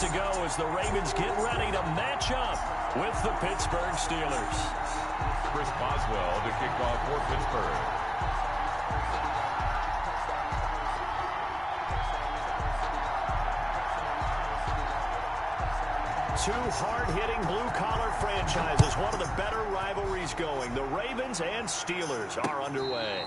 to go as the Ravens get ready to match up with the Pittsburgh Steelers. Chris Boswell to kick off for Pittsburgh. Two hard-hitting blue-collar franchises, one of the better rivalries going. The Ravens and Steelers are underway.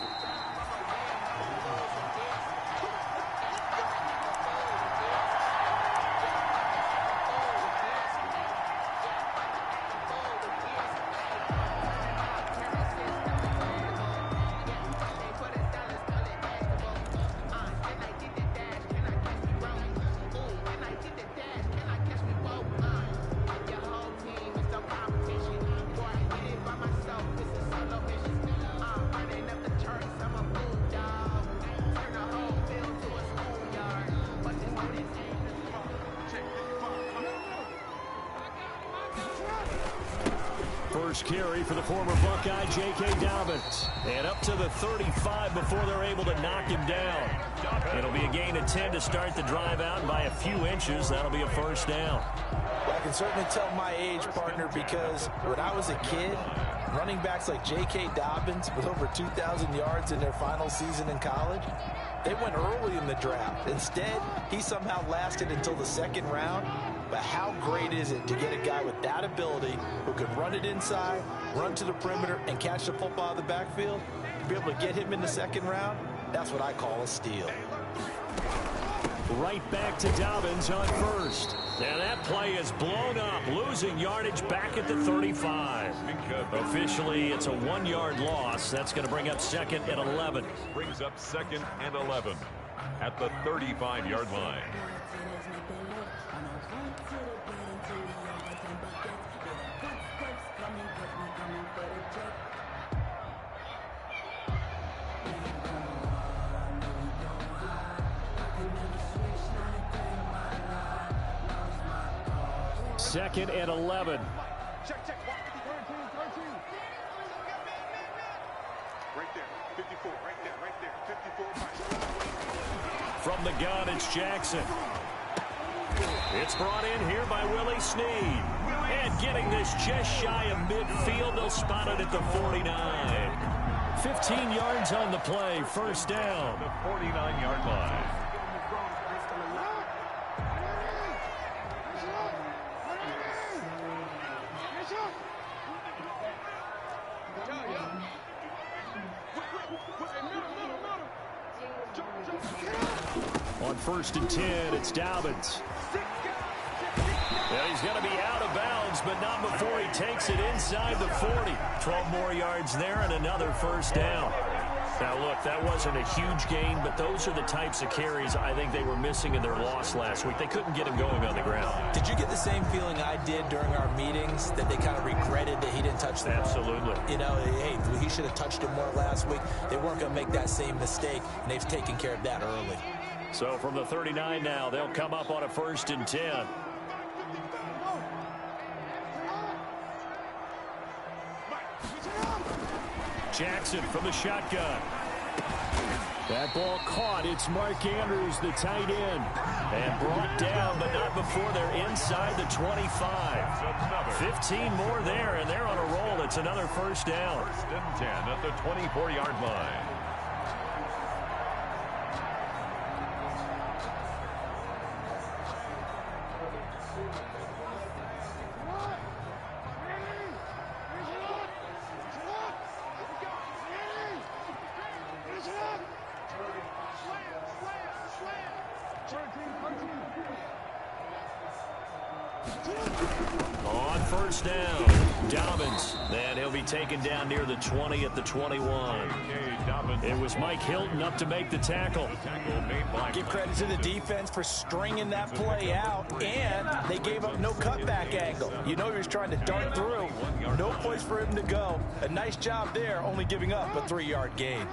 First carry for the former Buckeye, J.K. Dobbins. And up to the 35 before they're able to knock him down. It'll be a gain of 10 to start the drive out, and by a few inches, that'll be a first down. I can certainly tell my age, partner, because when I was a kid, running backs like J.K. Dobbins with over 2,000 yards in their final season in college, they went early in the draft. Instead, he somehow lasted until the second round. But how great is it to get a guy with that ability who can run it inside, run to the perimeter, and catch the football out of the backfield? To be able to get him in the second round, that's what I call a steal. Right back to Dobbins on first. And that play is blown up, losing yardage back at the 35. Officially, it's a 1-yard loss. That's going to bring up second and 11. Brings up second and 11 at the 35-yard line. Second and 11. Check. 13. Right there. 54. Right there. 54. From the gun, it's Jackson. It's brought in here by Willie Snead. And getting this just shy of midfield, they'll spot it at the 49. 15 yards on the play, first down. The 49-yard line. On first and 10, it's Dobbins. Yeah, he's going to be out of bounds, but not before he takes it inside the 40. 12 more yards there and another first down. Now, look, that wasn't a huge gain, but those are the types of carries I think they were missing in their loss last week. They couldn't get him going on the ground. Did you get the same feeling I did during our meetings, that they kind of regretted that he didn't touch the ball? Absolutely. You know, hey, he should have touched it more last week. They weren't going to make that same mistake, and they've taken care of that early. So from the 39 now, they'll come up on a first and 10. Jackson from the shotgun. That ball caught. It's Mark Andrews, the tight end. And brought down, but not before they're inside the 25. 15 more there, and they're on a roll. It's another first down. First and 10 at the 24-yard line. On first down, Dobbins. Then he'll be taken down near the 20 at the 21. It was Mike Hilton up to make the tackle. Give credit to the defense for stringing that play out, and they gave up no cutback angle. You know he was trying to dart through. No place for him to go. A nice job there, only giving up a 3-yard gain.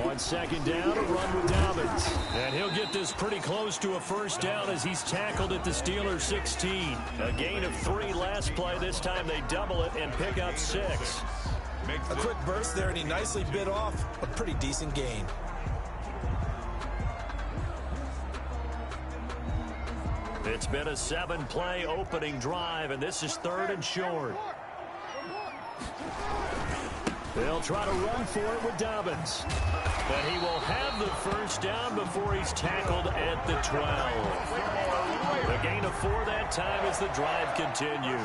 On second down, a run with Dobbins. And he'll get this pretty close to a first down as he's tackled at the Steelers' 16. A gain of 3 last play. This time they double it and pick up 6. A quick burst there, and he nicely bit off a pretty decent gain. It's been a 7-play opening drive, and this is 3rd and short. They'll try to run for it with Dobbins. But he will have the first down before he's tackled at the 12. The gain of 4 that time as the drive continues.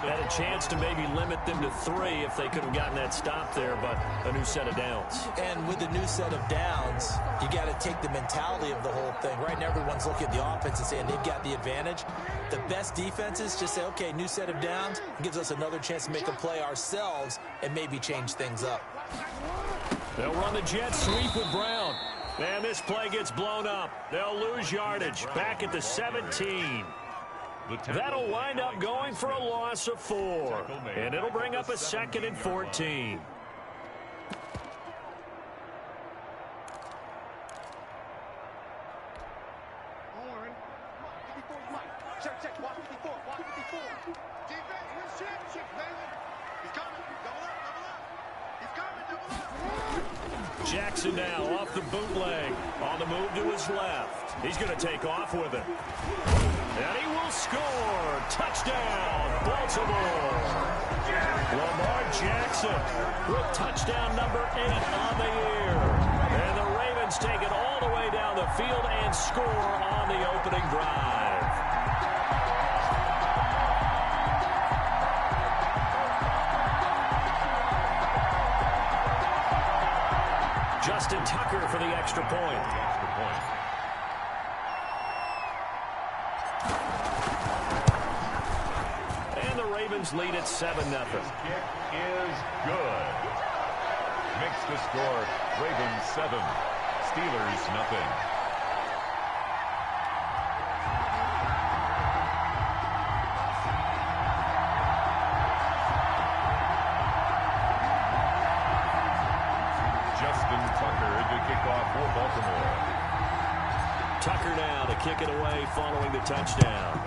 Had a chance to maybe limit them to 3 if they could have gotten that stop there, but a new set of downs. And with the new set of downs, you got to take the mentality of the whole thing. Right now, everyone's looking at the offense and saying they've got the advantage. The best defenses just say, okay, new set of downs, gives us another chance to make a play ourselves and maybe change things up. They'll run the jet sweep with Brown. And this play gets blown up. They'll lose yardage back at the 17. That'll wind up going for a loss of 4. And it'll bring up a 2nd and 14. Check, check, watch 54, watch 54. Defense wins championships, baby. He's coming, double up, double up. He's coming, double up. Jackson now off the bootleg. On the move to his left. He's going to take off with it. And he will score. Touchdown, Baltimore. Lamar Jackson with touchdown number 8 on the year. And the Ravens take it all the way down the field and score on the opening drive. Justin Tucker for the extra point. And the Ravens lead at 7-0. Kick is good. Makes the score Ravens 7, Steelers nothing. Tucker now to kick it away following the touchdown.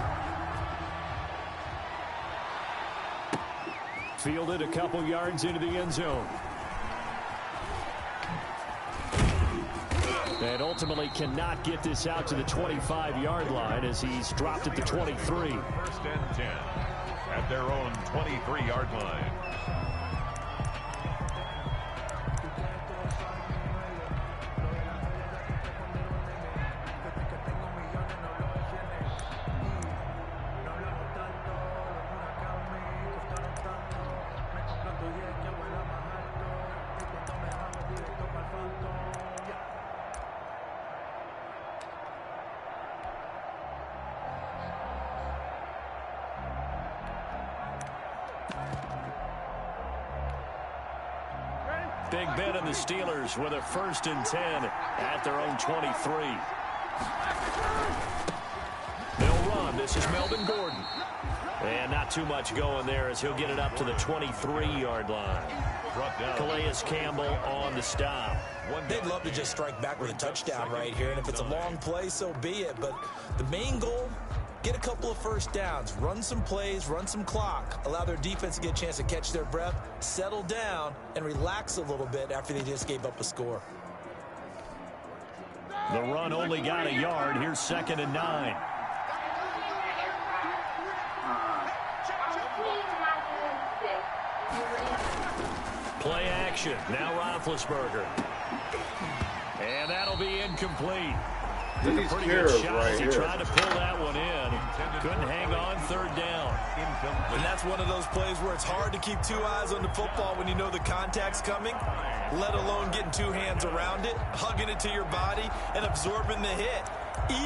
Fielded a couple yards into the end zone. And ultimately cannot get this out to the 25-yard line as he's dropped at the 23. 1st and 10 at their own 23-yard line. Big Ben and the Steelers with a 1st and 10 at their own 23. They'll run. This is Melvin Gordon. And not too much going there as he'll get it up to the 23-yard line. Calais Campbell on the stop. They'd love to just strike back with a touchdown right here, and if it's a long play, so be it. But the main goal, get a couple of first downs, run some plays, run some clock, allow their defense to get a chance to catch their breath, settle down, and relax a little bit after they just gave up a score. The run only got a yard. Here's 2nd and 9. Play action. Now Roethlisberger. And that'll be incomplete. Took a pretty good shot as he tried to pull that one in. Couldn't hang on 3rd down. And that's one of those plays where it's hard to keep 2 eyes on the football when you know the contact's coming, let alone getting 2 hands around it, hugging it to your body, and absorbing the hit,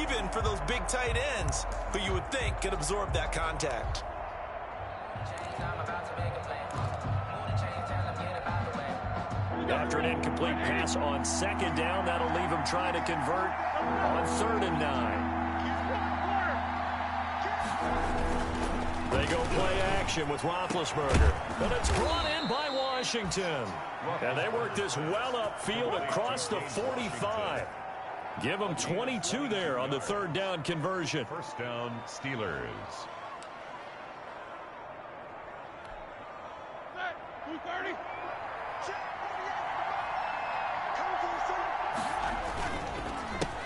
even for those big tight ends who you would think could absorb that contact. After an incomplete pass on 2nd down, that'll leave him trying to convert on 3rd and 9. They go play action with Roethlisberger. But it's brought in by Washington. And they work this well upfield across the 45. Give them 22 there on the 3rd down conversion. 1st down, Steelers. Set, 230.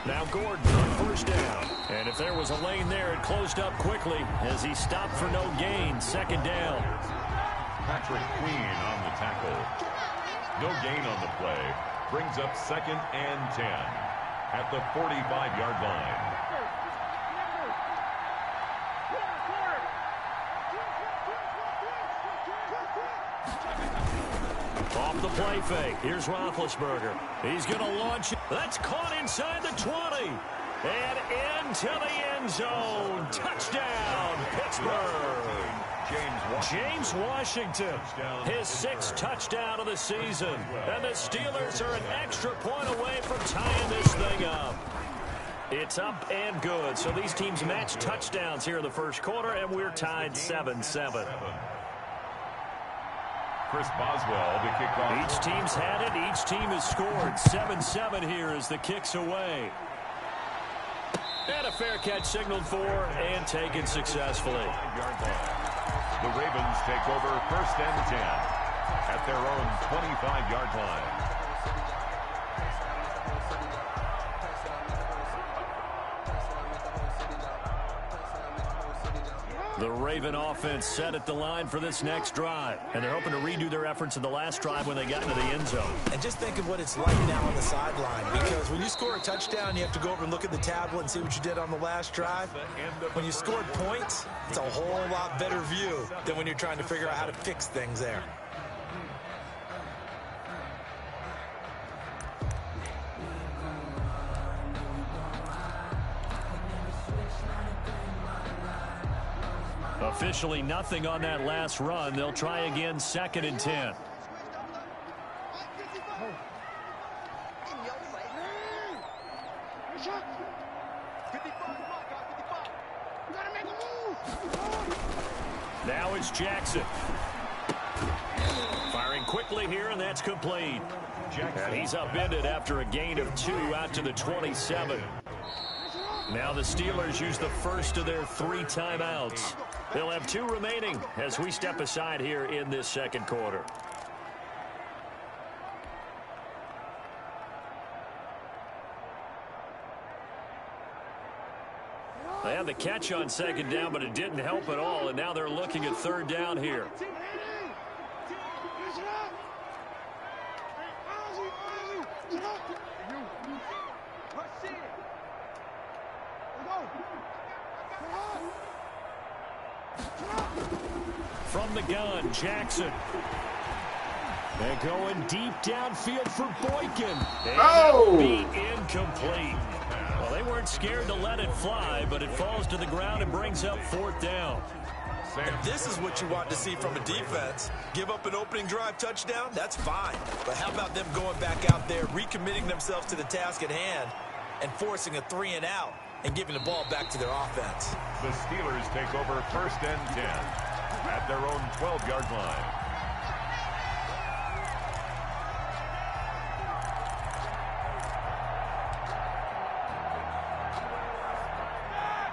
Now Gordon on first down. And if there was a lane there, it closed up quickly as he stopped for no gain. Second down. Patrick Queen on the tackle. No gain on the play. Brings up 2nd and 10 at the 45-yard line. Off the play fake. Here's Roethlisberger. He's going to launch it. That's caught inside the 20. And into the end zone. Touchdown, Pittsburgh. James Washington, his 6th touchdown of the season. And the Steelers are an extra point away from tying this thing up. It's up and good. So these teams match touchdowns here in the first quarter, and we're tied 7-7. Chris Boswell to kick off. Each team's had it. Each team has scored. 7-7 here as the kick's away. And a fair catch signaled for and taken successfully. The Ravens take over 1st and 10 at their own 25-yard line. The Raven offense set at the line for this next drive. And they're hoping to redo their efforts in the last drive when they got into the end zone. And just think of what it's like now on the sideline. Because when you score a touchdown, you have to go over and look at the tablet and see what you did on the last drive. When you scored points, it's a whole lot better view than when you're trying to figure out how to fix things there. Officially nothing on that last run. They'll try again 2nd and 10. Now it's Jackson. Firing quickly here, and that's complete. And he's upended after a gain of 2 out to the 27. Now the Steelers use the first of their 3 timeouts. They'll have 2 remaining as we step aside here in this second quarter. They had the catch on 2nd down, but it didn't help at all, and now they're looking at 3rd down here. From the gun, Jackson. They're going deep downfield for Boykin. And that'll be incomplete. Well, they weren't scared to let it fly, but it falls to the ground and brings up 4th down. And this is what you want to see from a defense. Give up an opening drive touchdown, that's fine. But how about them going back out there, recommitting themselves to the task at hand, and forcing a 3 and out, and giving the ball back to their offense. The Steelers take over 1st and 10 at their own 12-yard line.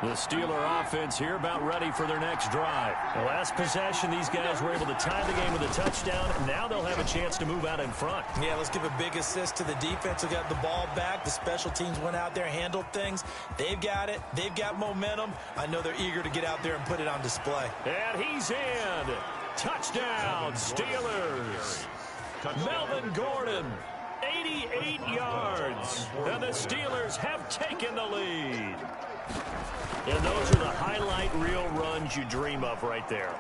The Steeler offense here about ready for their next drive. The last possession, these guys were able to tie the game with a touchdown. Now they'll have a chance to move out in front. Yeah, let's give a big assist to the defense who got the ball back. The special teams went out there, handled things. They've got it. They've got momentum. I know they're eager to get out there and put it on display. And he's in. Touchdown, Steelers. Melvin Gordon, 88 yards. And the Steelers have taken the lead. And those are the highlight reel runs you dream of right there.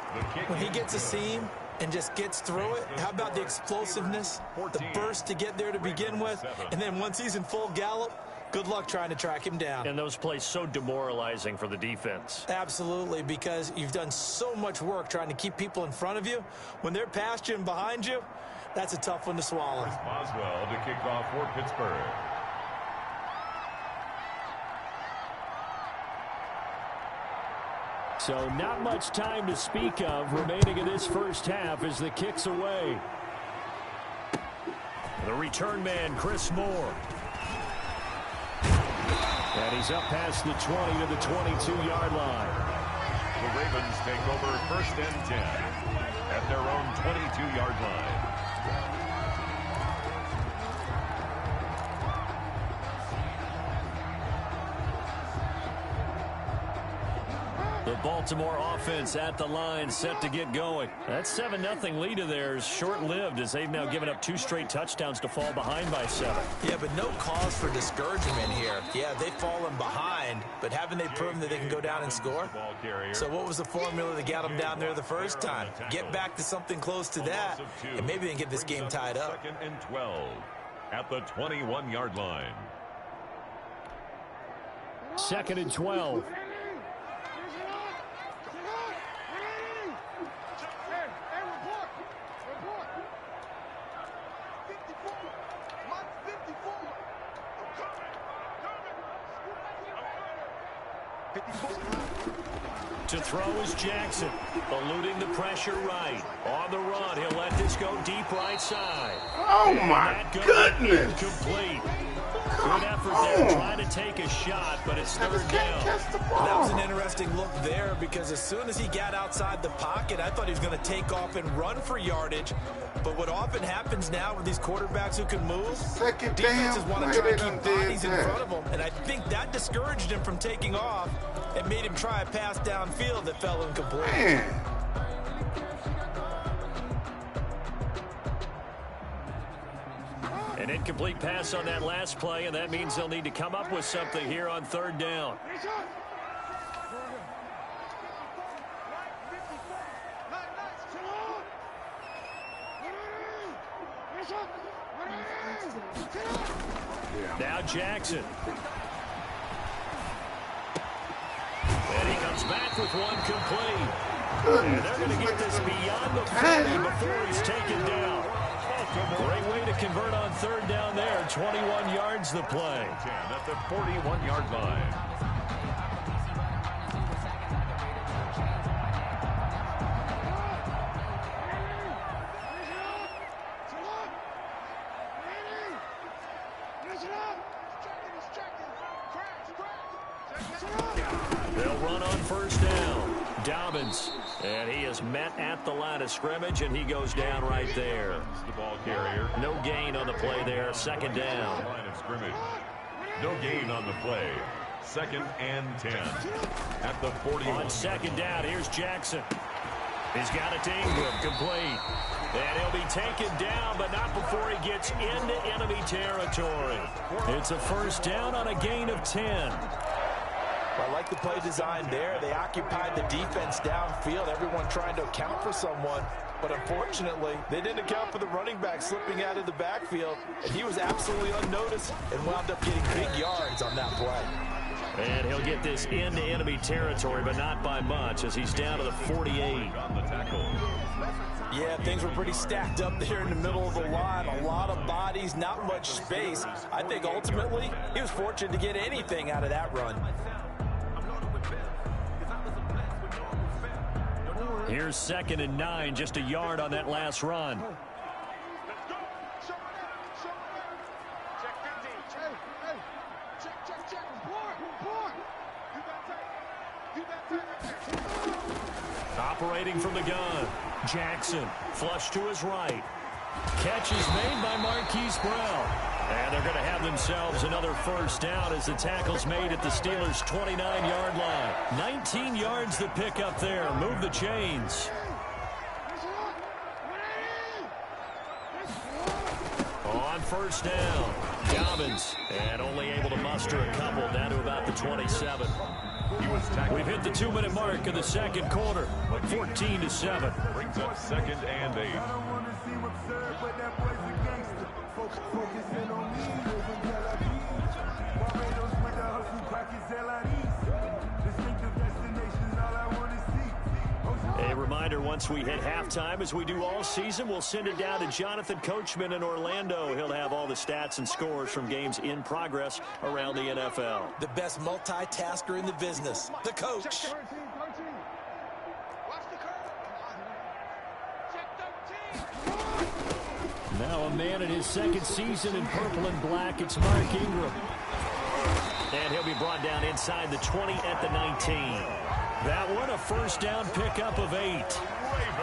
When he gets a seam and just gets through it, how about the explosiveness, the burst to get there to begin with, and then once he's in full gallop, good luck trying to track him down. And those plays so demoralizing for the defense. Absolutely, because you've done so much work trying to keep people in front of you. When they're past you and behind you, that's a tough one to swallow. Chris Boswell to kick off for Pittsburgh. So not much time to speak of remaining in this first half as the kick's away. The return man, Chris Moore. And he's up past the 20 to the 22-yard line. The Ravens take over 1st and 10 at their own 22-yard line. The Baltimore offense at the line, set to get going. That 7-0 lead of theirs short-lived as they've now given up 2 straight touchdowns to fall behind by 7. Yeah, but no cause for discouragement here. Yeah, they've fallen behind, but haven't they proven that they can go down and score? So what was the formula that got them down there the first time? Get back to something close to that, and maybe they can get this game tied up. 2nd and 12 at the 21-yard line. 2nd and 12. To throw is Jackson, eluding the pressure right. On the run, he'll let this go deep right side. Oh, my goodness. Incomplete. Good effort there, trying to take a shot, but it's 3rd down. That was an interesting look there because as soon as he got outside the pocket, I thought he was going to take off and run for yardage. But what often happens now with these quarterbacks who can move, defenses want to try to keep bodies in front of them. And I think that discouraged him from taking off and made him try a pass downfield that fell incomplete. Man. An incomplete pass on that last play, and that means they'll need to come up with something here on 3rd down. Now Jackson. And he comes back with one complete. And they're going to get this beyond the 40 before he's taken down. Great way to convert on 3rd down there. 21 yards the play. At the 41-yard line. They'll run on 1st down. Dobbins, and he is met at the line of scrimmage, and he goes down right there. The ball carrier. No gain on the play there. 2nd down. Line of scrimmage. No gain on the play. 2nd and 10 at the 41. On 2nd down, here's Jackson. He's got it to Ingram, complete. And he'll be taken down, but not before he gets into enemy territory. It's a 1st down on a gain of 10. I like the play design there. They occupied the defense downfield, everyone trying to account for someone. But unfortunately, they didn't account for the running back slipping out of the backfield. And he was absolutely unnoticed and wound up getting big yards on that play. And he'll get this into enemy territory, but not by much as he's down to the 48. On the tackle. Yeah, things were pretty stacked up there in the middle of the line. A lot of bodies, not much space. I think ultimately he was fortunate to get anything out of that run. Here's 2nd and 9, just a yard on that last run. Operating from the gun. Jackson, flush to his right. Catch is made by Marquise Brown. And they're going to have themselves another 1st down as the tackle's made at the Steelers' 29-yard line. 19 yards to pick up there. Move the chains. On 1st down, Dobbins, and only able to muster a couple down to about the 27. We've hit the 2-minute mark of the 2nd quarter, 14-7. Brings up 2nd and 8. A reminder, once we hit halftime, as we do all season, we'll send it down to Jonathan Coachman in Orlando. He'll have all the stats and scores from games in progress around the NFL. The best multitasker in the business, the coach. Now a man in his 2nd season in purple and black, it's Mark Ingram. And he'll be brought down inside the 20 at the 19. That one, a 1st down pickup of 8. I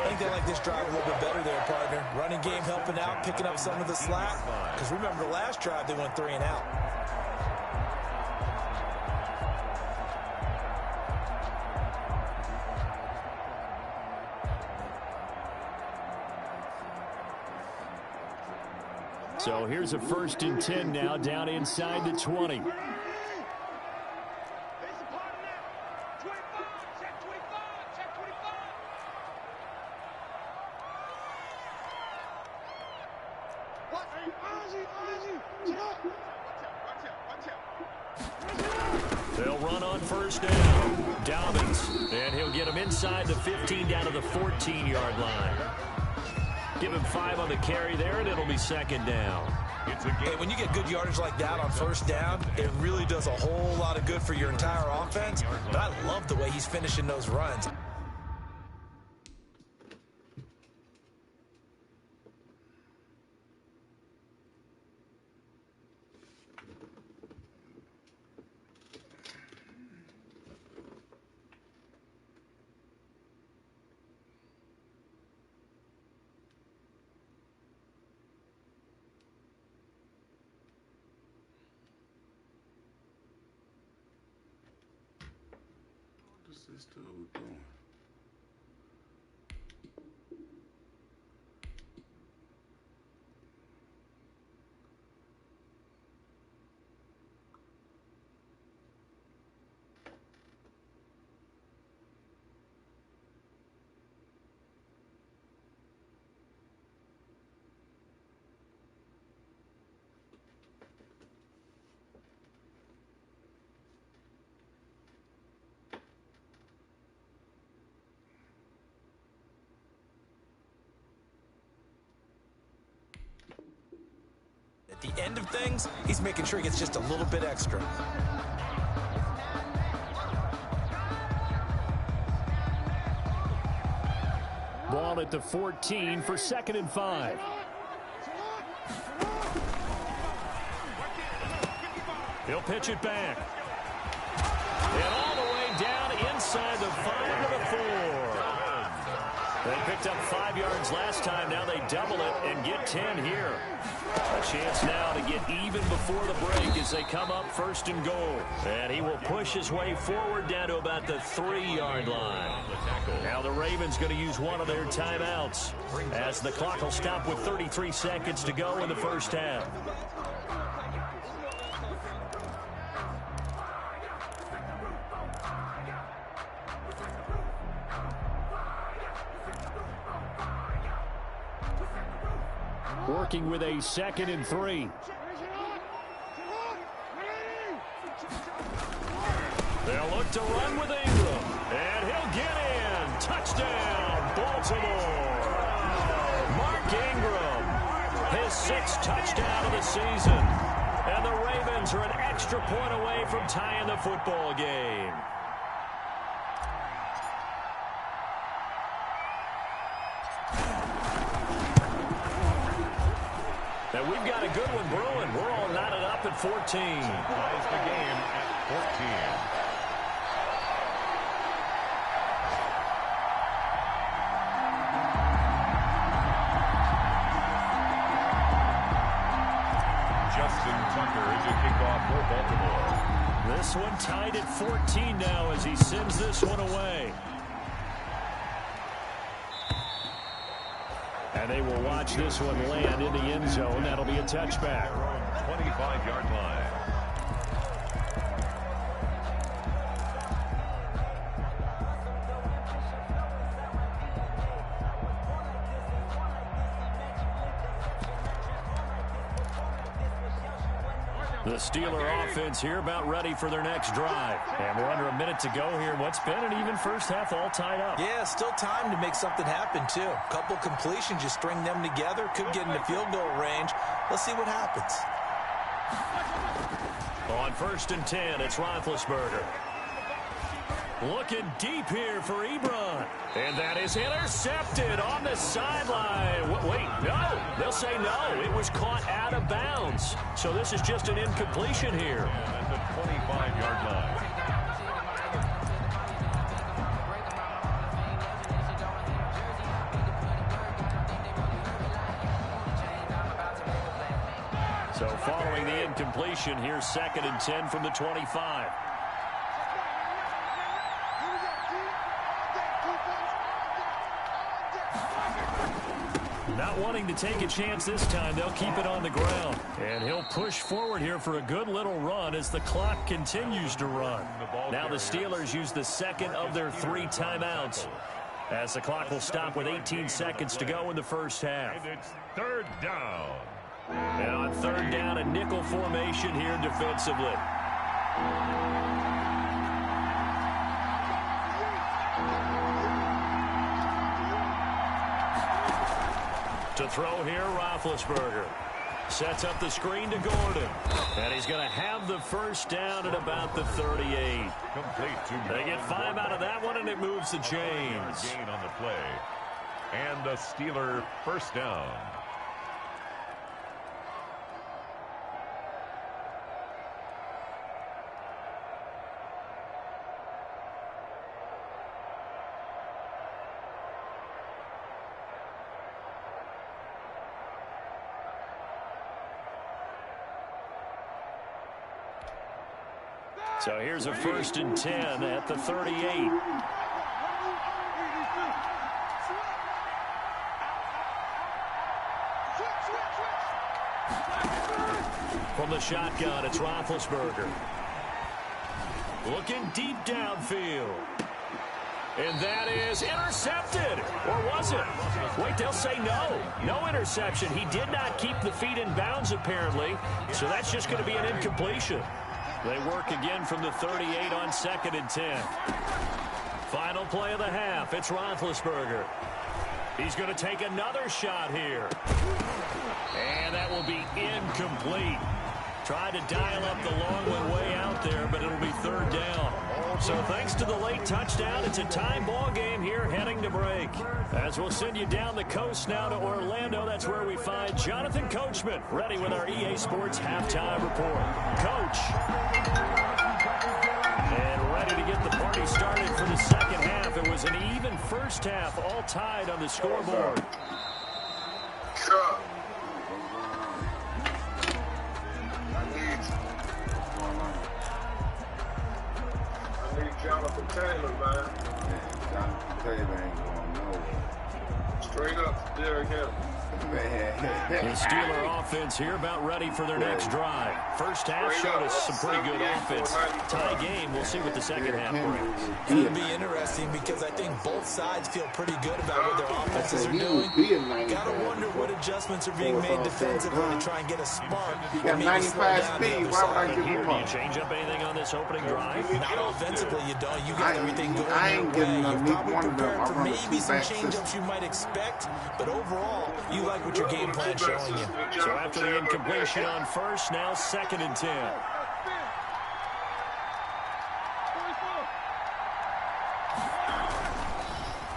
think they like this drive a little bit better there, partner. Running game helping out, picking up some of the slack. Because remember, the last drive, they went 3 and out. So here's a 1st and 10 now down inside the 20. They'll run on 1st down. Dobbins, and he'll get him inside the 15 down to the 14-yard line. Give him 5 on the carry there, and it'll be 2nd down. Hey, when you get good yardage like that on 1st down, it really does a whole lot of good for your entire offense. But I love the way he's finishing those runs. What's this dude doing? At the end of things, he's making sure he gets just a little bit extra. Ball at the 14 for 2nd and 5. He'll pitch it back. And all the way down inside the 5 to the 4. They picked up 5 yards last time. Now they double it and get 10 here. A chance now to get even before the break as they come up 1st and goal. And he will push his way forward down to about the 3-yard line. Now the Ravens going to use one of their timeouts as the clock will stop with 33 seconds to go in the 1st half. Working with a 2nd and 3. They'll look to run with Ingram. And he'll get in. Touchdown, Baltimore. Mark Ingram, his 6th touchdown of the season. And the Ravens are an extra point away from tying the football game. And we've got a good one brewing. We're all knotted up at 14. Ties the game at 14. Justin Tucker is a kickoff for Baltimore. This one tied at 14 now as he sends this one away. And they will watch this one land in the end zone. That'll be a touchback. 25-yard line. The Steeler offense here about ready for their next drive. And we're under a minute to go here. What's been an even first half all tied up. Yeah, still time to make something happen, too. Couple completions, you string them together, could get into field goal range. Let's see what happens. On 1st and 10, it's Roethlisberger. Looking deep here for Ebron. And that is intercepted on the sideline. Wait, no. They'll say no. It was caught out of bounds. So this is just an incompletion here. At the 25-yard line. So following the incompletion, here's 2nd and 10 from the 25. Now not wanting to take a chance this time. They'll keep it on the ground. And he'll push forward here for a good little run as the clock continues to run. Now the Steelers use the second of their 3 timeouts, as the clock will stop with 18 seconds to go in the first half. And it's third down. And on third down, a nickel formation here defensively. To throw here, Roethlisberger. Sets up the screen to Gordon. And he's going to have the first down at about the 38. Complete to They get 5 out of that one, and it moves the chains. gain on the play. And a Steeler first down. So here's a 1st and 10 at the 38. From the shotgun, it's Roethlisberger. Looking deep downfield. And that is intercepted. Or was it? Wait, they'll say no. No interception. He did not keep the feet in bounds, apparently. So that's just going to be an incompletion. They work again from the 38 on 2nd and 10. Final play of the half. It's Roethlisberger. He's going to take another shot here. And that will be incomplete. Tried to dial up the long one way out there, but it'll be 3rd down. So thanks to the late touchdown, it's a tie ball game here heading to break. As we'll send you down the coast now to Orlando, that's where we find Jonathan Coachman ready with our EA Sports halftime report. Coach. And ready to get the party started for the second half. It was an even first half, all tied on the scoreboard. Sure. I need Jonathan Taylor, man. Jonathan Taylor ain't going nowhere. Straight up, Derrick Henry. The Steeler offense here about ready for their next drive. First half showed us some pretty good offense. Tie game, we'll see what the second half brings. It'll be interesting because I think both sides feel pretty good about what their offenses are doing. Got to wonder what adjustments are being made defensively to try and get a spark. You got 95 speed. Why would I give Here, him do you up? change up anything on this opening drive? Not offensively, you don't. You got everything going I your ain't way. getting You're neither probably one of them. prepared I for run a maybe some two-back change-ups system. you might expect, but overall, you like what your game plan showing you. So after the incompletion on first, now 2nd and 10.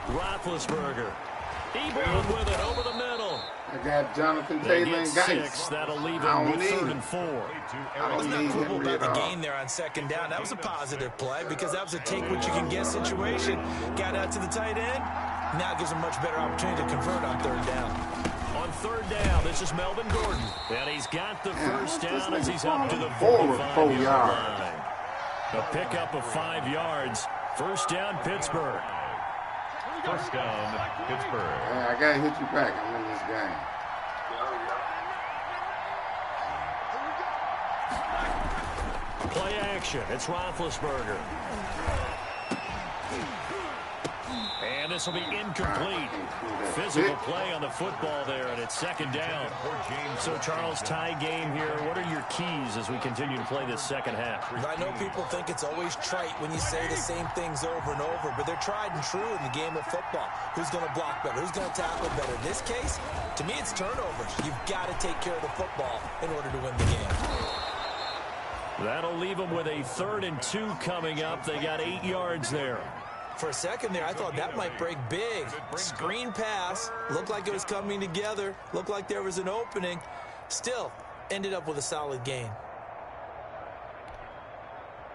Roethlisberger. Ebron with it over the middle. I got Jonathan They Taylor get and Geis. 6. That'll leave I him don't with need 3rd him. and 4. I don't Not need quibble him about the at all. gain there on 2nd down. That was a positive play because that was a take-what-you-can-get situation. Got out to the tight end. Now it gives him much better opportunity to convert on 3rd down. On 3rd down, this is Melvin Gordon. And he's got the first down as he's up to the Forward 45-yard 4 yards. line. A pickup of 5 yards. First down, Pittsburgh. First down, Pittsburgh. I gotta hit you back. I'm in this game. Play action. It's Roethlisberger. And this will be incomplete. Physical play on the football there, and it's 2nd down. So, Charles, tie game here. What are your keys as we continue to play this second half? I know people think it's always trite when you say the same things over and over, but they're tried and true in the game of football. Who's going to block better? Who's going to tackle better? In this case, to me, it's turnovers. You've got to take care of the football in order to win the game. That'll leave them with a 3rd and 2 coming up. They got 8 yards there. For a second there, I thought that might break big. Screen pass. Looked like it was coming together. Looked like there was an opening. Still, ended up with a solid gain.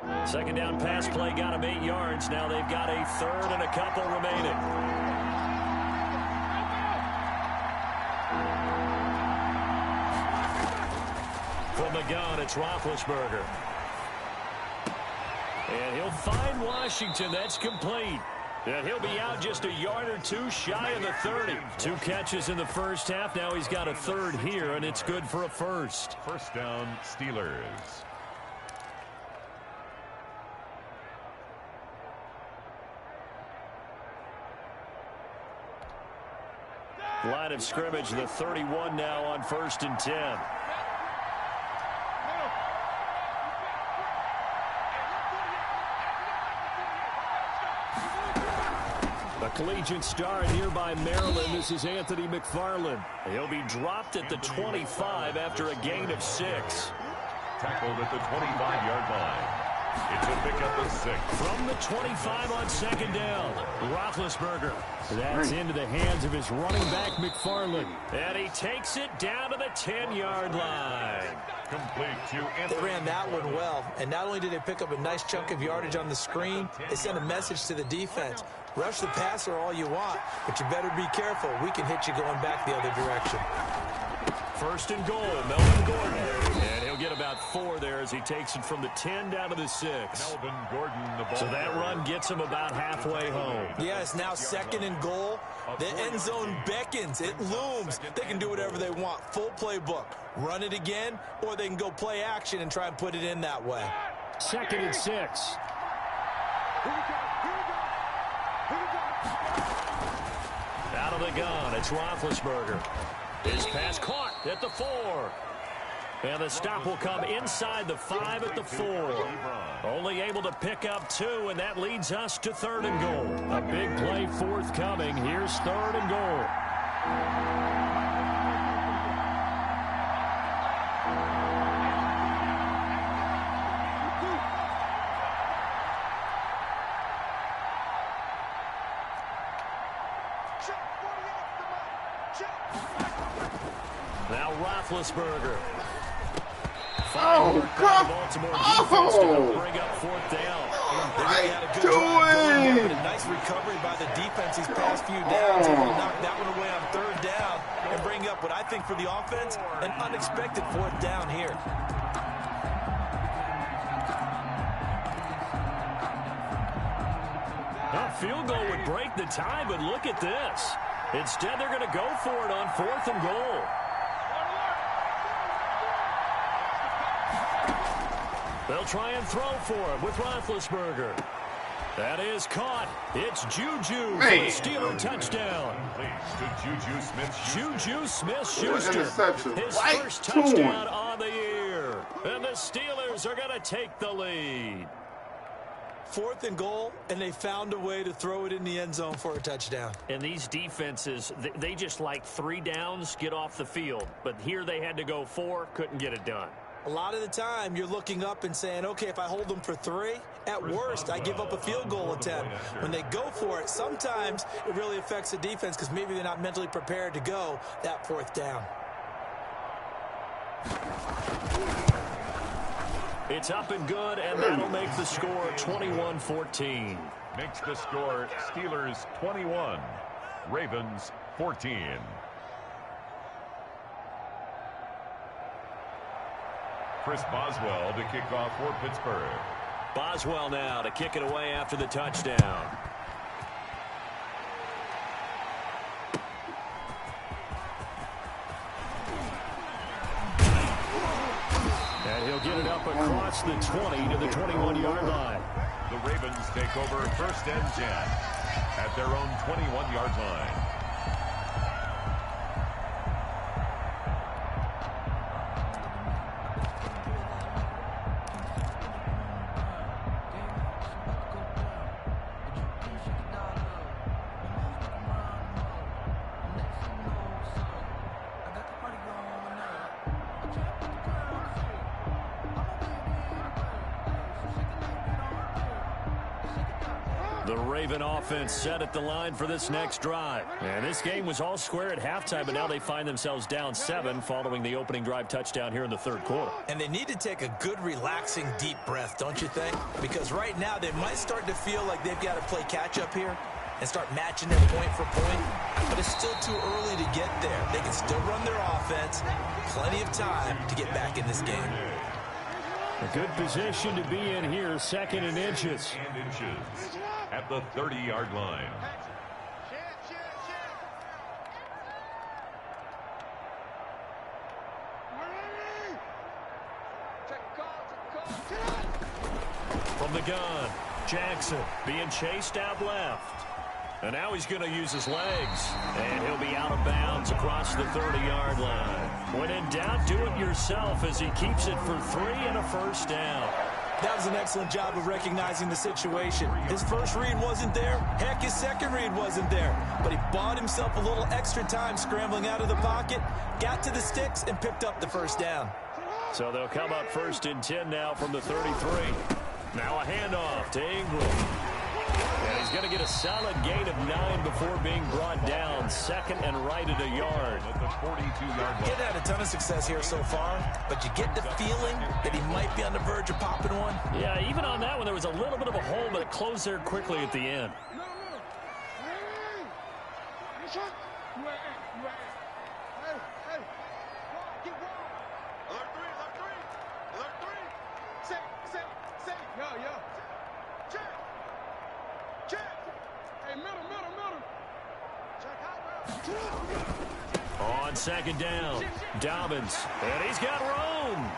2nd down pass play got them 8 yards. Now they've got a 3rd and a couple remaining. From the gun, it's Roethlisberger. And he'll find Washington. That's complete. And he'll be out just a yard or two shy of the 30. 2 catches in the first half. Now he's got a third here, and it's good for a first. First down, Steelers. Line of scrimmage, the 31 now on 1st and 10. A collegiate star nearby Maryland. This is Anthony McFarland. He'll be dropped at the 25 after a gain of 6. Tackled at the 25-yard line. It's a pickup of 6. From the 25 on 2nd down, Roethlisberger. That's into the hands of his running back, McFarland. And he takes it down to the 10-yard line. Complete to Anthony. They ran that one well, and not only did they pick up a nice chunk of yardage on the screen, they sent a message to the defense. Rush the passer all you want, but you better be careful. We can hit you going back the other direction. 1st and goal, Melvin Gordon. And he'll get about 4 there as he takes it from the 10 down to the 6. Melvin Gordon, the ball. So that run gets him about halfway home. Yeah, it's now 2nd and goal. The end zone beckons. It looms. They can do whatever they want. Full playbook. Run it again, or they can go play action and try and put it in that way. 2nd and 6. Out of the gun, it's Roethlisberger. His pass caught at the 4. And the stop will come inside the 5 at the 4. Only able to pick up 2, and that leads us to 3rd and goal. A big play forthcoming. Here's 3rd and goal. Now Roethlisberger. Oh, come on. Bring up 4th down. They had a good drive going there, but a nice recovery by the defense these past few downs. Able to knock that one away on 3rd down and bring up what I think for the offense, an unexpected 4th down here. A field goal would break the tie, but look at this. Instead, they're going to go for it on 4th and goal. They'll try and throw for it with Roethlisberger. That is caught. It's Juju for the Steeler touchdown. Juju Smith-Schuster, his first touchdown on the year. And the Steelers are going to take the lead. 4th and goal, and they found a way to throw it in the end zone for a touchdown. And these defenses, they just like 3 downs, get off the field. But here they had to go 4, couldn't get it done. A lot of the time, you're looking up and saying, okay, if I hold them for 3, at worst, I give up a field goal attempt. When they go for it, sometimes it really affects the defense because maybe they're not mentally prepared to go that 4th down. It's up and good, and that'll make the score 21-14. Makes the score Steelers 21, Ravens 14. Chris Boswell to kick off for Pittsburgh. Boswell now to kick it away after the touchdown. And he'll get it up across the 20 to the 21-yard line. The Ravens take over 1st and 10 at their own 21-yard line. The Raven offense set at the line for this next drive. And this game was all square at halftime, but now they find themselves down 7 following the opening drive touchdown here in the 3rd quarter. And they need to take a good, relaxing, deep breath, don't you think? Because right now they might start to feel like they've got to play catch-up here and start matching their point for point. But it's still too early to get there. They can still run their offense. Plenty of time to get back in this game. A good position to be in here, 2nd and inches. At the 30-yard line. From the gun, Jackson being chased out left. And now he's going to use his legs. And he'll be out of bounds across the 30-yard line. When in doubt, do it yourself as he keeps it for 3 and a first down. That was an excellent job of recognizing the situation. His first read wasn't there. Heck, his second read wasn't there. But he bought himself a little extra time scrambling out of the pocket, got to the sticks, and picked up the first down. So they'll come up 1st and 10 now from the 33. Now a handoff to Ingram. And he's going to get a solid gain of 9 before being brought down. 2nd and right at a yard. At the 42-yard line. He's had a ton of success here so far, but you get the feeling that he might be on the verge of popping one. Yeah, even on that one, there was a little bit of a hole, but it closed there quickly at the end. On 2nd down, Dobbins, and he's got room.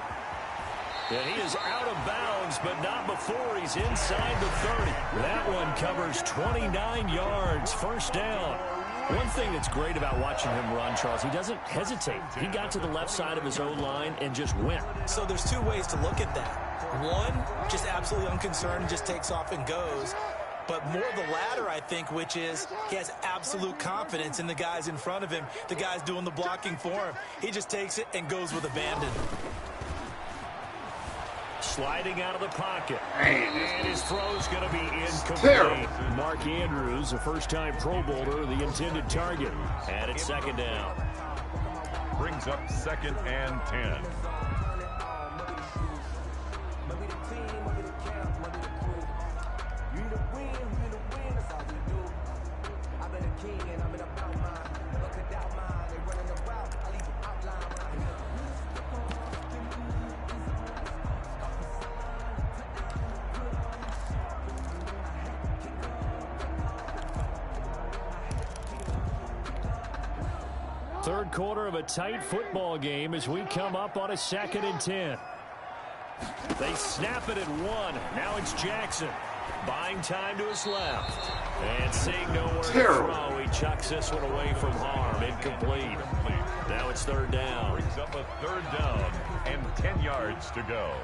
And he is out of bounds, but not before he's inside the 30. That one covers 29 yards, 1st down. One thing that's great about watching him run, Charles, he doesn't hesitate. He got to the left side of his own line and just went. So there's 2 ways to look at that. One, just absolutely unconcerned, just takes off and goes. But more the latter, I think, which is he has absolute confidence in the guys in front of him, the guys doing the blocking for him. He just takes it and goes with abandon. Sliding out of the pocket. And his throw's going to be incomplete. Mark Andrews, a first-time Pro Bowler, the intended target. And it's 2nd down. Brings up 2nd and 10. Third quarter of a tight football game as we come up on a 2nd and 10. They snap it at 1. Now it's Jackson. Buying time to his left. And seeing nowhere to throw, he chucks this one away from harm. Incomplete. Now it's 3rd down. Brings up a 3rd down and 10 yards to go.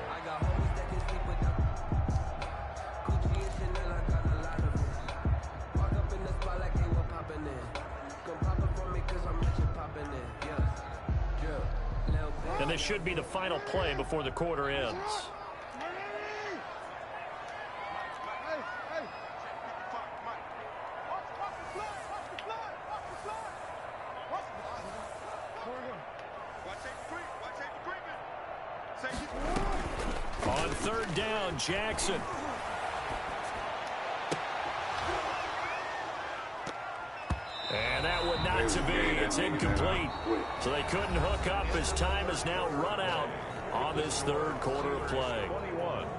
And this should be the final play before the quarter ends. On 3rd down, Jackson. And that one not to be. It's incomplete. So they couldn't hook up as time has now run out on this 3rd quarter of play.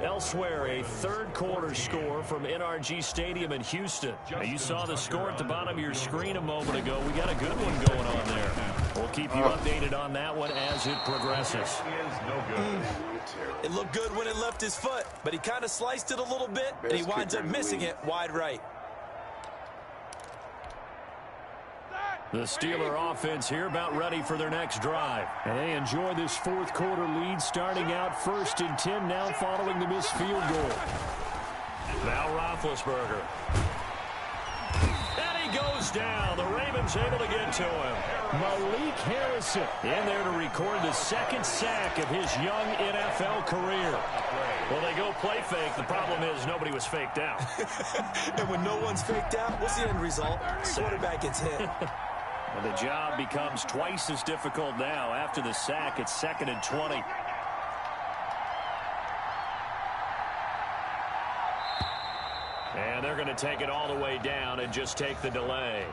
Elsewhere, a 3rd quarter score from NRG Stadium in Houston. Now, you saw the score at the bottom of your screen a moment ago. We got a good one going on there. We'll keep you updated on that one as it progresses. It looked good when it left his foot, but he kind of sliced it a little bit, and he winds up missing it wide right. The Steeler offense here about ready for their next drive. And they enjoy this 4th quarter lead starting out 1st and 10 now following the missed field goal. Now Roethlisberger. And he goes down. The Ravens able to get to him. Malik Harrison in there to record the 2nd sack of his young NFL career. Well, they go play fake. The problem is nobody was faked out. And when no one's faked out, what's the end result? Quarterback gets hit. And the job becomes twice as difficult now. After the sack, it's 2nd and 20. And they're going to take it all the way down and just take the delay.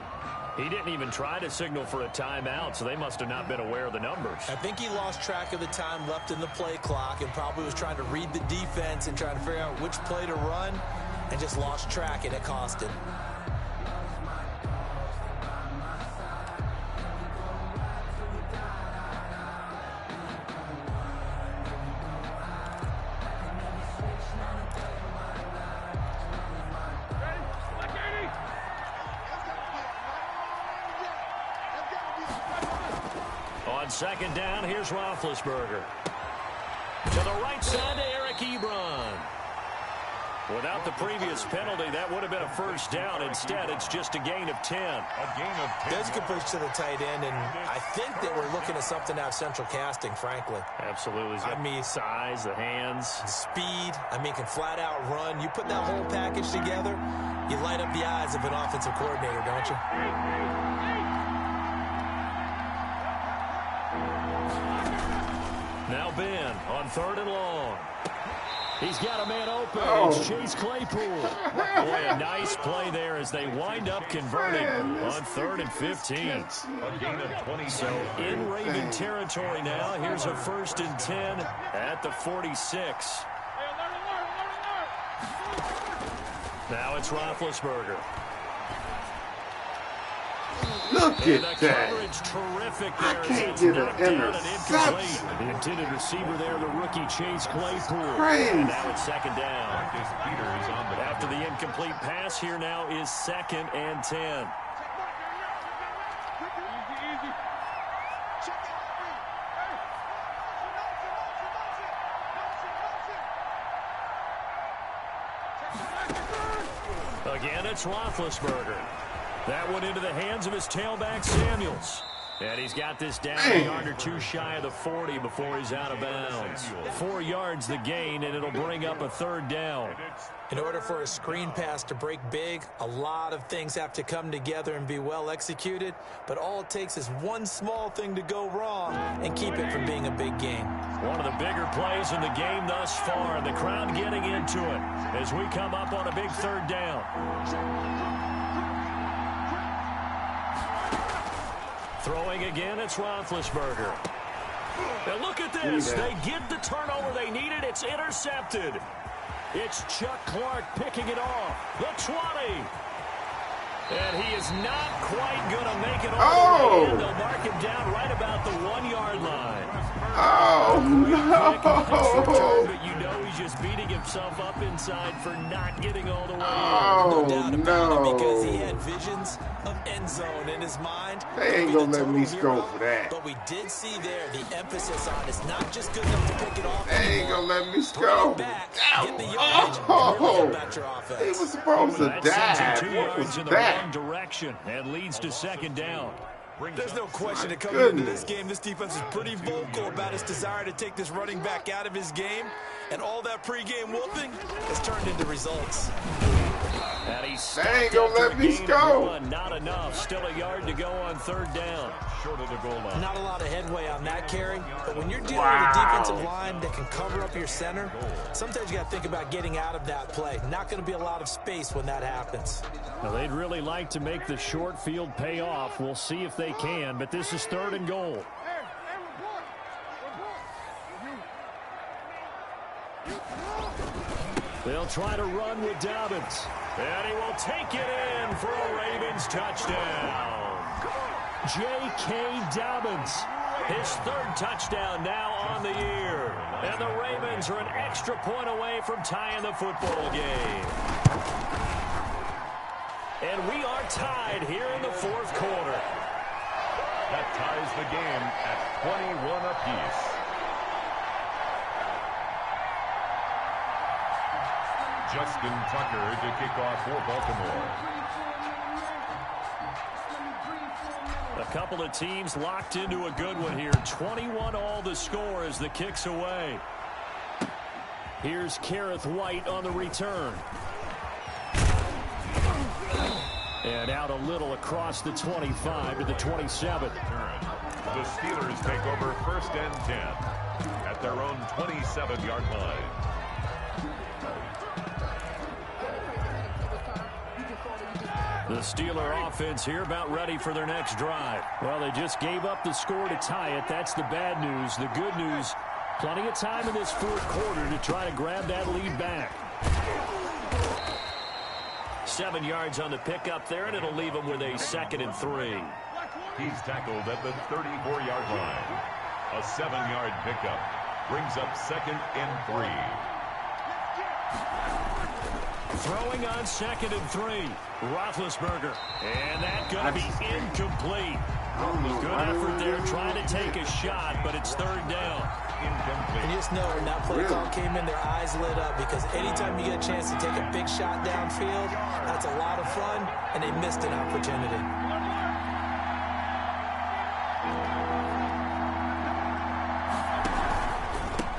He didn't even try to signal for a timeout, so they must have not been aware of the numbers. I think he lost track of the time left in the play clock and probably was trying to read the defense and trying to figure out which play to run and just lost track, and it cost him. On second down, here's Roethlisberger. To the right side to Eric Ebron. Without the previous penalty, that would have been a first down. Instead, it's just a gain of 10. A gain of 10. This could push to the tight end, and I think they were looking at something out of central casting, frankly. Absolutely. I mean, size, the hands. Speed, I mean, can flat out run. You put that whole package together, you light up the eyes of an offensive coordinator, don't you? Now Ben on third and long. He's got a man open. It's Chase Claypool. Boy, a nice play there as they wind up converting on 3rd and 15. A gain of 20. So in Raven territory now. Here's a 1st and 10 at the 46. Now it's Roethlisberger. Look at that. Terrific there. I can't get an interception. The intended receiver there, the rookie Chase Claypool. Crazy. And now it's second down. Marcus Peters on the After the incomplete pass, here now is 2nd and 10. Again, it's Roethlisberger. That one into the hands of his tailback, Samuels. And he's got this down a yard or two shy of the 40 before he's out of bounds. 4 yards the gain, and it'll bring up a 3rd down. In order for a screen pass to break big, a lot of things have to come together and be well executed, but all it takes is one small thing to go wrong and keep it from being a big game. One of the bigger plays in the game thus far, and the crowd getting into it as we come up on a big 3rd down. Throwing again, it's Roethlisberger. And look at this. They get the turnover they needed. It's intercepted. It's Chuck Clark picking it off. The 20. And he is not quite going to make it all the way in. They'll mark him down right about the 1-yard line. Oh, no. But you know he's just beating himself up inside for not getting all the way in. Oh, No doubt about it, because he had visions of end zone in his mind. They ain't going to let me score for that. But we did see there the emphasis on it's not just good enough to pick it off. They ain't going to let me score. Bring it back, get the yardage, and really about your offense. He was supposed to die. What was that? Direction and leads to 2nd down. There's no question that coming into this game, this defense is pretty vocal about its desire to take this running back out of his game, and all that pregame whooping has turned into results. And he's They ain't gonna let me score. Not enough. Still a yard to go on 3rd down. Short of the goal line. Not a lot of headway on that carry, but when you're dealing with a defensive line that can cover up your center, sometimes you got to think about getting out of that play. Not going to be a lot of space when that happens. Now, they'd really like to make the short field pay off. We'll see if they can, but this is 3rd and goal. They'll try to run with Dobbins. And he will take it in for a Ravens touchdown. J.K. Dobbins, his 3rd touchdown now on the year. And the Ravens are an extra point away from tying the football game. And we are tied here in the 4th quarter. That ties the game at 21 apiece. Justin Tucker to kick off for Baltimore. A couple of teams locked into a good one here. 21-all the score as the kick's away. Here's Kareth White on the return. And out a little across the 25 to the 27. The Steelers take over 1st and 10 at their own 27-yard line. The The Steeler offense here about ready for their next drive. Well, they just gave up the score to tie it. That's the bad news. The good news, plenty of time in this fourth quarter to try to grab that lead back. 7 yards on the pickup there, and it'll leave him with a 2nd and 3. He's tackled at the 34-yard line. A 7-yard pickup brings up 2nd and 3. Throwing on 2nd and 3. Roethlisberger. And that going to be incomplete. Good effort there trying to take a shot, but it's 3rd down. And you just know when that play call came in, their eyes lit up, because anytime you get a chance to take a big shot downfield, that's a lot of fun, and they missed an opportunity.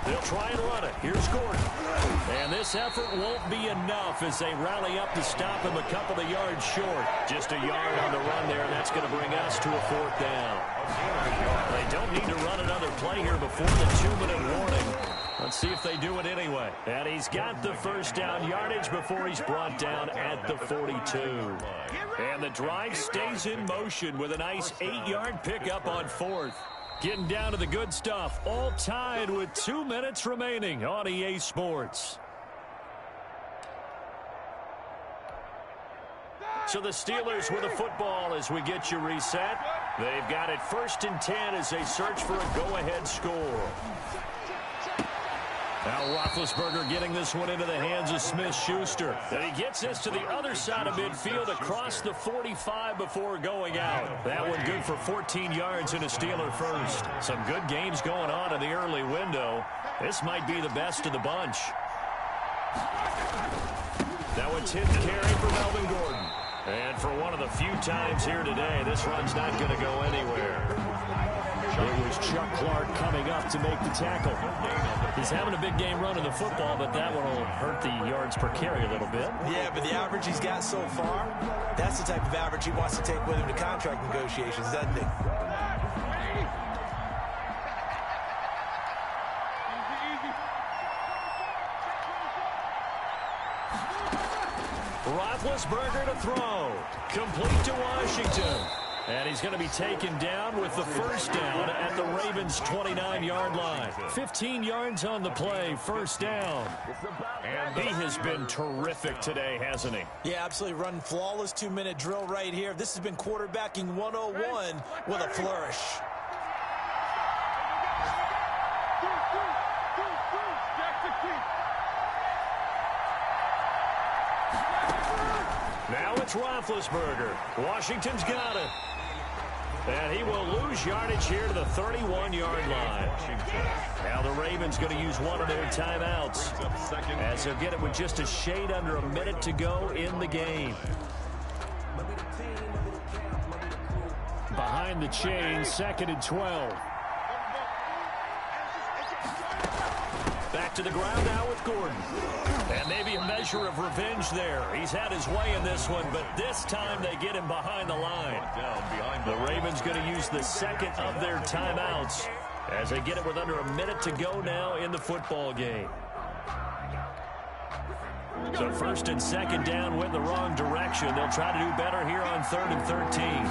They'll try and run it. Here's Gordon. And this effort won't be enough as they rally up to stop him a couple of yards short. Just a yard on the run there, and that's going to bring us to a 4th down. They don't need to run another play here before the 2-minute warning. Let's see if they do it anyway. And he's got the 1st down yardage before he's brought down at the 42. And the drive stays in motion with a nice 8-yard pickup on 4th. Getting down to the good stuff, all tied with 2 minutes remaining on EA Sports. So the Steelers with the football as we get you reset. They've got it 1st and 10 as they search for a go-ahead score. Now Roethlisberger getting this one into the hands of Smith-Schuster. And he gets this to the other side of midfield across the 45 before going out. That one good for 14 yards and a Steeler first. Some good games going on in the early window. This might be the best of the bunch. Now a 10th carry for Melvin Gordon. And for one of the few times here today, this run's not going to go anywhere. It was Chuck Clark coming up to make the tackle. He's having a big game running the football, but that one will hurt the yards per carry a little bit. Yeah, but the average he's got so far, that's the type of average he wants to take with him to contract negotiations, doesn't he? Roethlisberger to throw. Complete to Washington. And he's going to be taken down with the 1st down at the Ravens' 29-yard line. 15 yards on the play, 1st down. And he has been terrific today, hasn't he? Yeah, absolutely. Running flawless 2-minute drill right here. This has been quarterbacking 101 with a flourish. Now it's Roethlisberger. Washington's got it. And he will lose yardage here to the 31-yard line. Now the Ravens going to use one of their timeouts as they'll get it with just a shade under a minute to go in the game. Behind the chain, 2nd and 12. Back to the ground now with Gordon. And maybe a measure of revenge there. He's had his way in this one, but this time they get him behind the line. The Ravens going to use the 2nd of their timeouts as they get it with under a minute to go now in the football game. So 1st and 2nd down went the wrong direction. They'll try to do better here on 3rd and 13.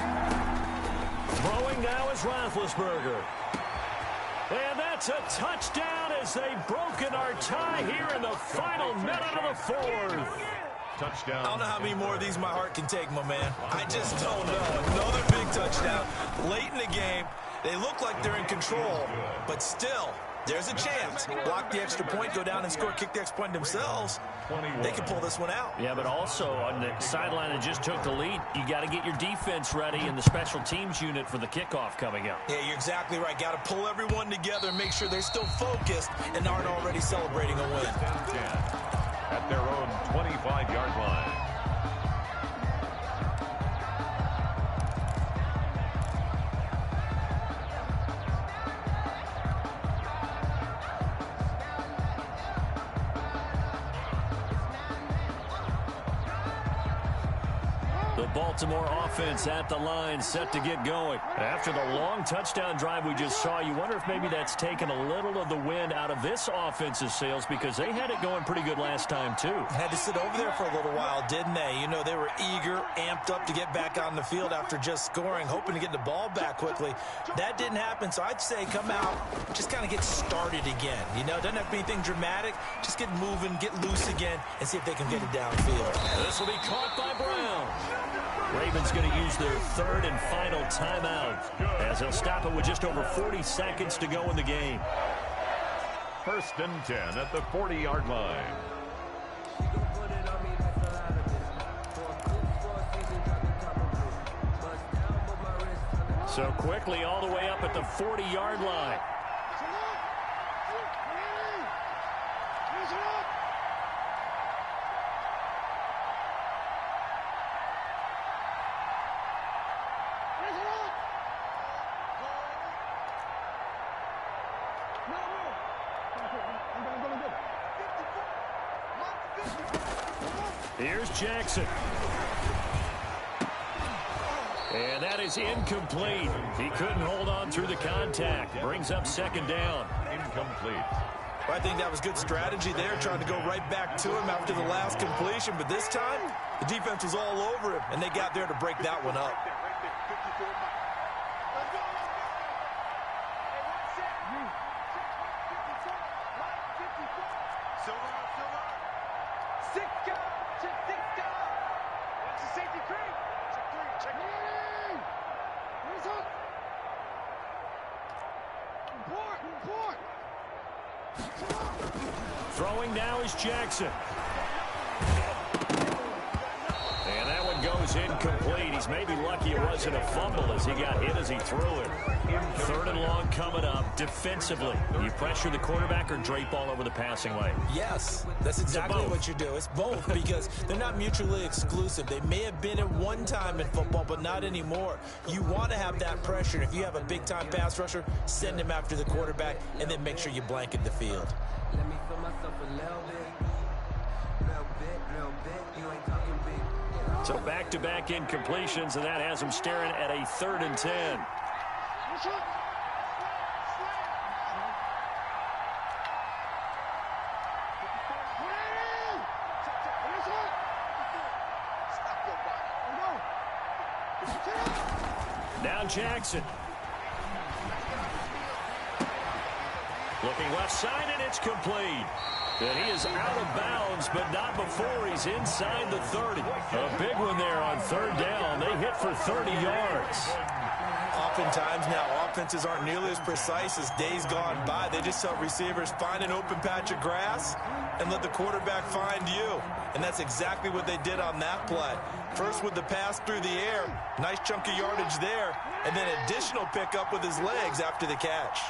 Throwing now is Roethlisberger. And that's a touchdown as they've broken our tie here in the final minute of the 4th. Touchdown. I don't know how many more of these my heart can take, my man. I just don't know. Another big touchdown. Late in the game, they look like they're in control, but still, there's a chance. Block the extra point, go down and score, kick the extra point themselves. They can pull this one out. Yeah, but also on the sideline that just took the lead, you got to get your defense ready and the special teams unit for the kickoff coming up. Yeah, you're exactly right. Got to pull everyone together and make sure they're still focused and aren't already celebrating a win. At their own 25-yard line. The Baltimore offense at the line, set to get going. After the long touchdown drive we just saw, you wonder if maybe that's taken a little of the wind out of this offense's sails, because they had it going pretty good last time, too. Had to sit over there for a little while, didn't they? You know, they were eager, amped up to get back on the field after just scoring, hoping to get the ball back quickly. That didn't happen, so I'd say come out, just kind of get started again. You know, doesn't have to be anything dramatic. Just get moving, get loose again, and see if they can get it downfield. This will be caught by Brown. Ravens going to use their third and final timeout as they'll stop it with just over 40 seconds to go in the game. 1st and 10 at the 40-yard line. So quickly all the way up at the 40-yard line. Here's Jackson. And that is incomplete. He couldn't hold on through the contact. Brings up 2nd down. Incomplete. Well, I think that was good strategy there, trying to go right back to him after the last completion. But this time, the defense was all over him, and they got there to break that one up. Throwing now is Jackson. And that one goes incomplete. He's maybe lucky it wasn't a fumble as he got hit as he threw it. 3rd and long coming up. Defensively, you pressure the quarterback or drape all over the passing lane? Yes, that's exactly what you do. It's both, because they're not mutually exclusive. They may have been at one time in football, but not anymore. You want to have that pressure. If you have a big-time pass rusher, send him after the quarterback, and then make sure you blanket the field. Let me feel myself a little bit, you ain't talking big. So back-to-back incompletions, and that has him staring at a 3rd and 10. Now Jackson. Looking left side, and it's complete. And he is out of bounds, but not before he's inside the 30. A big one there on 3rd down. They hit for 30 yards. Oftentimes now, offenses aren't nearly as precise as days gone by. They just tell receivers, find an open patch of grass and let the quarterback find you. And that's exactly what they did on that play. First with the pass through the air, nice chunk of yardage there, and then additional pickup with his legs after the catch.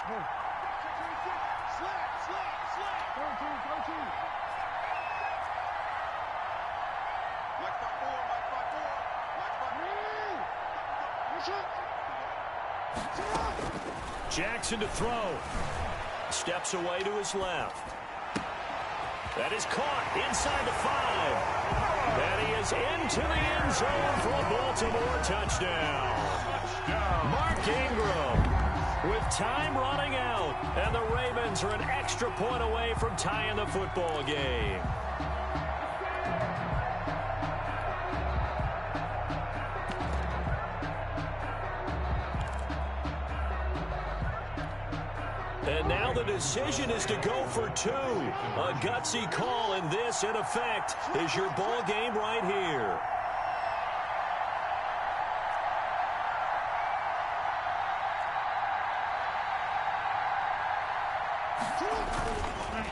Jackson to throw. Steps away to his left. That is caught inside the 5. And he is into the end zone for a Baltimore touchdown. Mark Ingram with time running out. And the Ravens are an extra point away from tying the football game. And now the decision is to go for 2. A gutsy call, and this, in effect, is your ball game right here.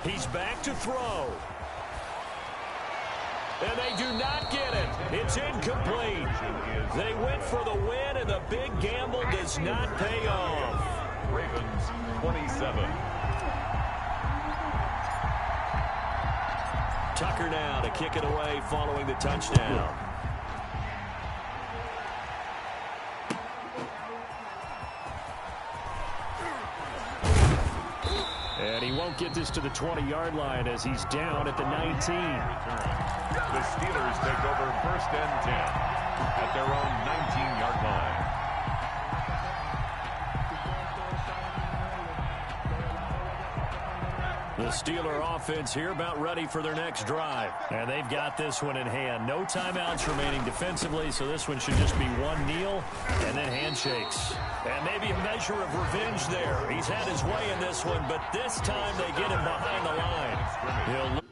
He's back to throw. And they do not get it. It's incomplete. They went for the win, and the big gamble does not pay off. Ravens 27. Tucker now to kick it away following the touchdown. And he won't get this to the 20-yard line as he's down at the 19. The Steelers take over 1st and 10. at their own 19-yard line. The Steeler offense here about ready for their next drive. And they've got this one in hand. No timeouts remaining defensively, so this one should just be one kneel and then handshakes. And maybe a measure of revenge there. He's had his way in this one, but this time they get him behind the line. He'll